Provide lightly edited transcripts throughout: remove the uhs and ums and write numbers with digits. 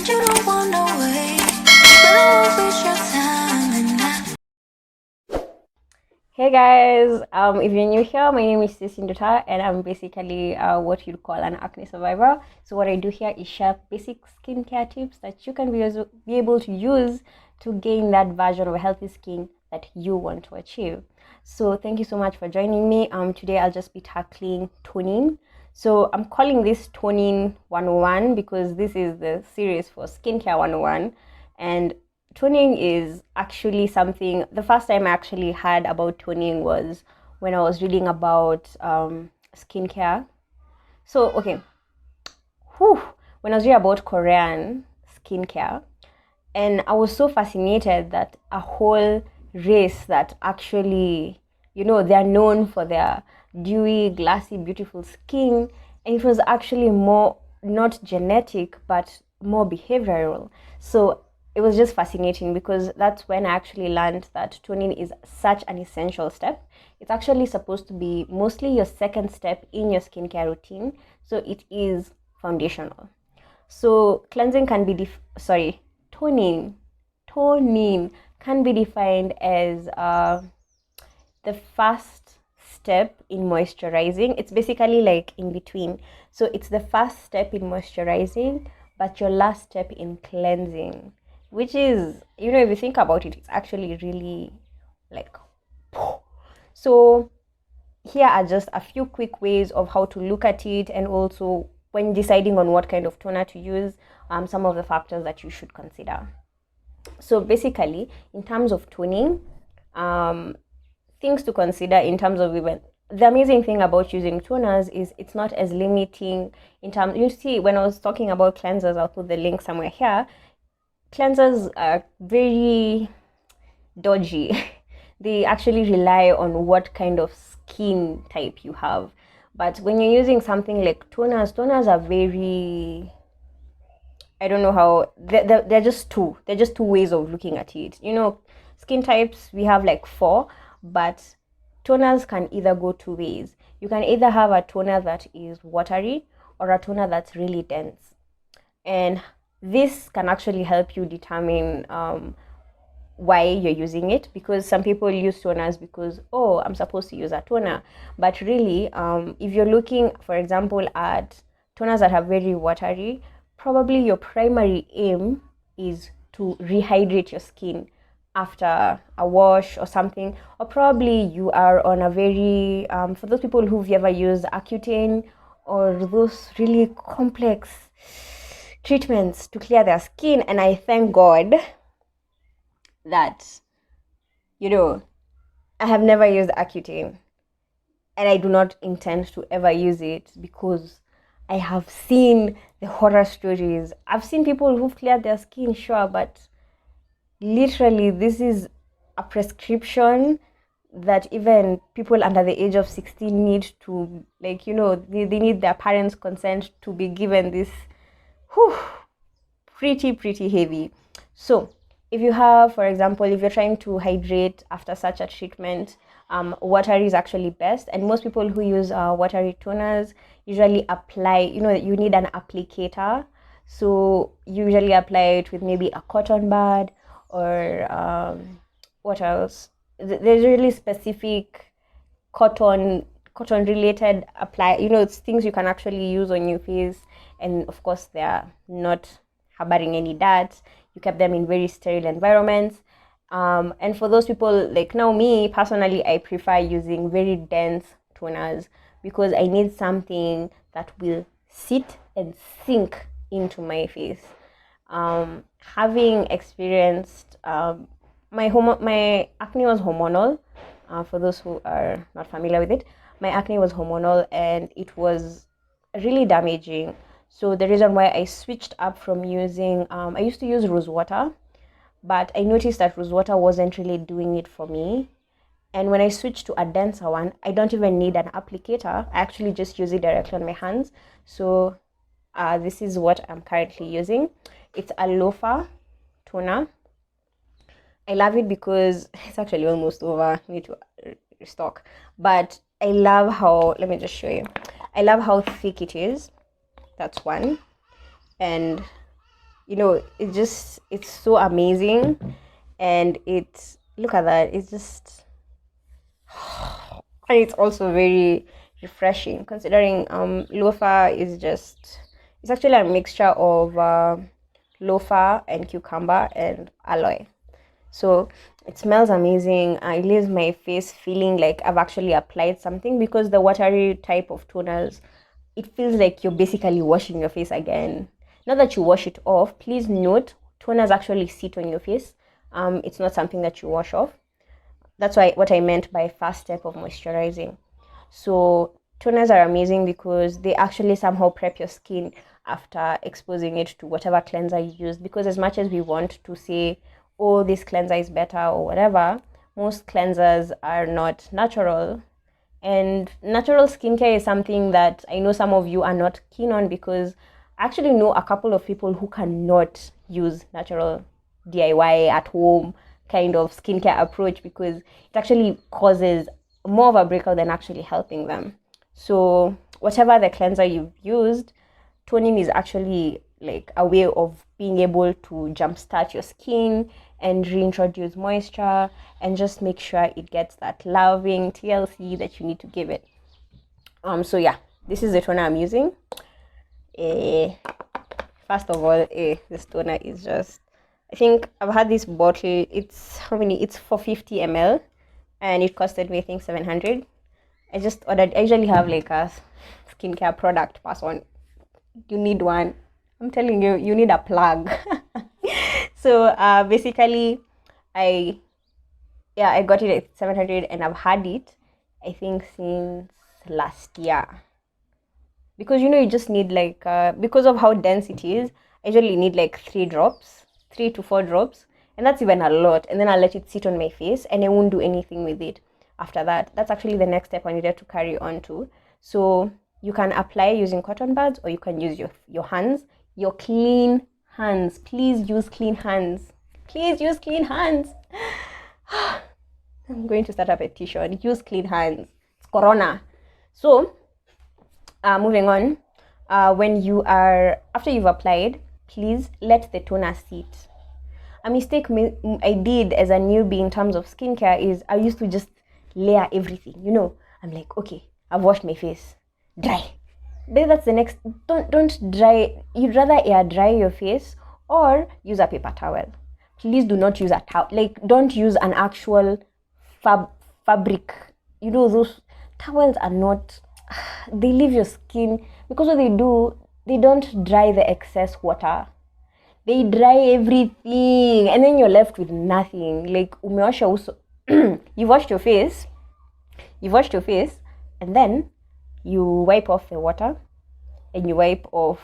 said you don't want no way, but I won't waste your time and Hey guys, if you're new here, my name is Stacey Nduta and I'm basically what you'd call an acne survivor. So what I do here is share basic skincare tips that you can be able to use to gain that version of a healthy skin that you want to achieve. So thank you so much for joining me. Today I'll just be tackling toning. So I'm calling this Toning 101 because this is the series for Skincare 101, and toning is actually something. The first time I actually heard about toning was when I was reading about skincare. So okay, when I was reading about Korean skincare, and I was so fascinated that a whole race that actually, they're known for their dewy, glassy, beautiful skin, and it was actually more not genetic but more behavioral. So it was just fascinating because that's when I actually learned that toning is such an essential step. It's actually supposed to be mostly your second step in your skincare routine, so it is foundational. So cleansing can be toning toning can be defined as the first step in moisturizing. It's basically like in between. So it's the first step in moisturizing, but your last step in cleansing, which is, if you think about it, it's actually really like. So here are just a few quick ways of how to look at it, and also when deciding on what kind of toner to use, some of the factors that you should consider. So basically, in terms of toning, things to consider in terms of even the amazing thing about using toners is it's not as limiting in terms. You see, when I was talking about cleansers, I'll put the link somewhere here. Cleansers are very dodgy. They actually rely on what kind of skin type you have. But when you're using something like toners are very, I don't know how, they're just two. They're just two ways of looking at it. Skin types, we have like four, but toners can either go two ways. You can either have a toner that is watery or a toner that's really dense. And this can actually help you determine why you're using it, because some people use toners because, oh, I'm supposed to use a toner. But really, if you're looking, for example, at toners that are very watery, probably your primary aim is to rehydrate your skin after a wash or something, or probably you are on a very for those people who've ever used Accutane or those really complex treatments to clear their skin. And I thank God that, I have never used Accutane, and I do not intend to ever use it because I have seen the horror stories. I've seen people who've cleared their skin, sure, but literally, this is a prescription that even people under the age of 16 need to, like, they need their parents' consent to be given this. Whew, pretty heavy. So if you have, for example, if you're trying to hydrate after such a treatment, watery is actually best. And most people who use watery toners usually apply, you need an applicator. So you usually apply it with maybe a cotton bud or what else? There's really specific cotton related apply, it's things you can actually use on your face. And of course, they're not harboring any dirt. You kept them in very sterile environments. And for those people like now, me personally, I prefer using very dense toners because I need something that will sit and sink into my face. Having experienced my acne was hormonal. For those who are not familiar with it, my acne was hormonal and it was really damaging. So the reason why I switched up from using, I used to use rose water, but I noticed that rose water wasn't really doing it for me. And when I switched to a denser one, I don't even need an applicator. I actually just use it directly on my hands. So this is what I'm currently using. It's a loafer toner. I love it because it's actually almost over. I need to restock. But I love how, let me just show you. I love how thick it is. That's one. And it's so amazing. And look at that, it's just, and it's also very refreshing, considering loafer is just, it's actually a mixture of loafer and cucumber and aloe. So it smells amazing. It leaves my face feeling like I've actually applied something, because the watery type of toners, it feels like you're basically washing your face again. Not that you wash it off. Please note, toners actually sit on your face. It's not something that you wash off. That's what I meant by first step of moisturizing. So toners are amazing because they actually somehow prep your skin after exposing it to whatever cleanser you use. Because as much as we want to say, oh, this cleanser is better or whatever, most cleansers are not natural. And natural skincare is something that I know some of you are not keen on, because I actually know a couple of people who cannot use natural DIY at home kind of skincare approach, because it actually causes more of a breakout than actually helping them. So whatever the cleanser you've used, toning is actually like a way of being able to jumpstart your skin and reintroduce moisture and just make sure it gets that loving TLC that you need to give it. So yeah, this is the toner I'm using. First of all, this toner is just, I think I've had this bottle, it's how many? It's 450 ml, and it costed me, I think, 700. I just ordered. I usually have like a skincare product person. You need one. I'm telling you, you need a plug. So basically, I got it at 700, and I've had it, I think, since last year. Because you just need like because of how dense it is, I usually need like 3 to 4 drops, and that's even a lot. And then I'll let it sit on my face, and I won't do anything with it after that. That's actually the next step I needed to carry on to. So you can apply using cotton buds, or you can use your hands, your clean hands. Please use clean hands. Please use clean hands. I'm going to start a petition. Use clean hands. It's corona. So moving on, after you've applied, please let the toner sit. A mistake I did as a newbie in terms of skincare is I used to just layer everything. I'm like, okay, I've washed my face, dry. Then that's the next. Don't dry. You'd rather air dry your face or use a paper towel. Please do not use a towel. Like, don't use an actual fabric. Those towels are not. They leave your skin, because what they do, they don't dry the excess water. They dry everything, and then you're left with nothing. Like, umeosha uso. You've washed your face, and then you wipe off the water, and you wipe off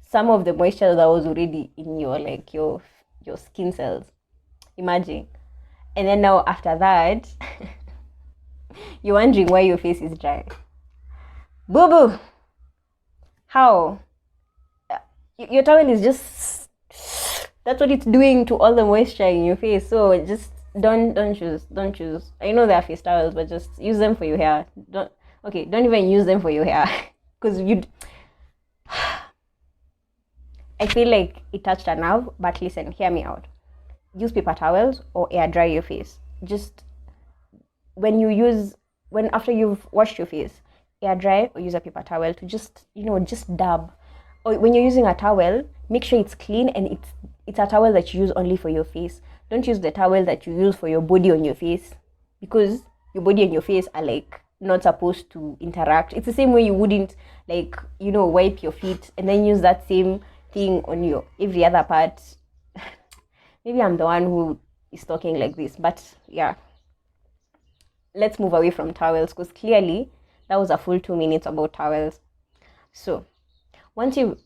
some of the moisture that was already in your skin cells. Imagine. And then now after that, you're wondering why your face is dry. Boo boo. How? Your towel is just, that's what it's doing to all the moisture in your face. So just don't choose. I know there are face towels, but just use them for your hair. Don't even use them for your hair, because I feel like it touched a nerve. But listen, hear me out. Use paper towels or air dry your face. Just after you've washed your face, air dry or use a paper towel to just dab. Or when you're using a towel, make sure it's clean, and it's a towel that you use only for your face. Don't use the towel that you use for your body on your face, because your body and your face are like not supposed to interact. It's the same way you wouldn't wipe your feet and then use that same thing on your every other part. Maybe I'm the one who is talking like this, but yeah. Let's move away from towels, because clearly that was a full 2 minutes about towels. So once you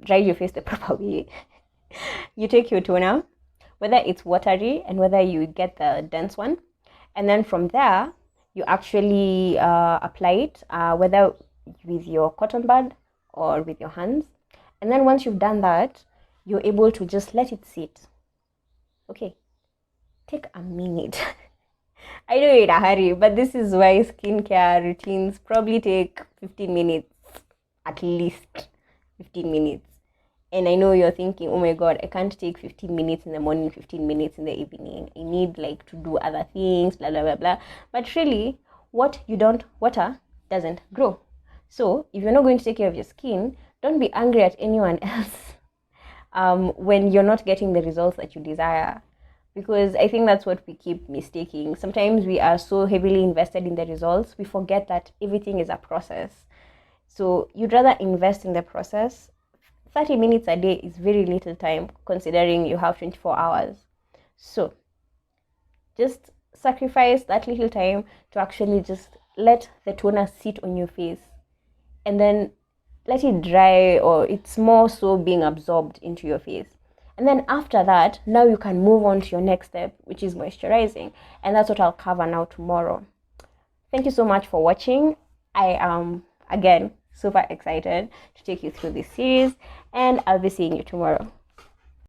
dry your face the proper way, you take your toner, whether it's watery and whether you get the dense one, and then from there you actually apply it, whether with your cotton bud or with your hands. And then once you've done that, you're able to just let it sit. Okay, take a minute. I know you're in a hurry, but this is why skincare routines probably take 15 minutes, at least 15 minutes. And I know you're thinking, oh my God, I can't take 15 minutes in the morning, 15 minutes in the evening. I need like to do other things, blah, blah, blah, blah. But really, what you don't water doesn't grow. So if you're not going to take care of your skin, don't be angry at anyone else when you're not getting the results that you desire. Because I think that's what we keep mistaking. Sometimes we are so heavily invested in the results, we forget that everything is a process. So you'd rather invest in the process. 30 minutes a day is very little time considering you have 24 hours. So just sacrifice that little time to actually just let the toner sit on your face and then let it dry, or it's more so being absorbed into your face. And then after that, now you can move on to your next step, which is moisturizing. And that's what I'll cover now tomorrow. Thank you so much for watching. I am, again, super excited to take you through this series, and I'll be seeing you tomorrow.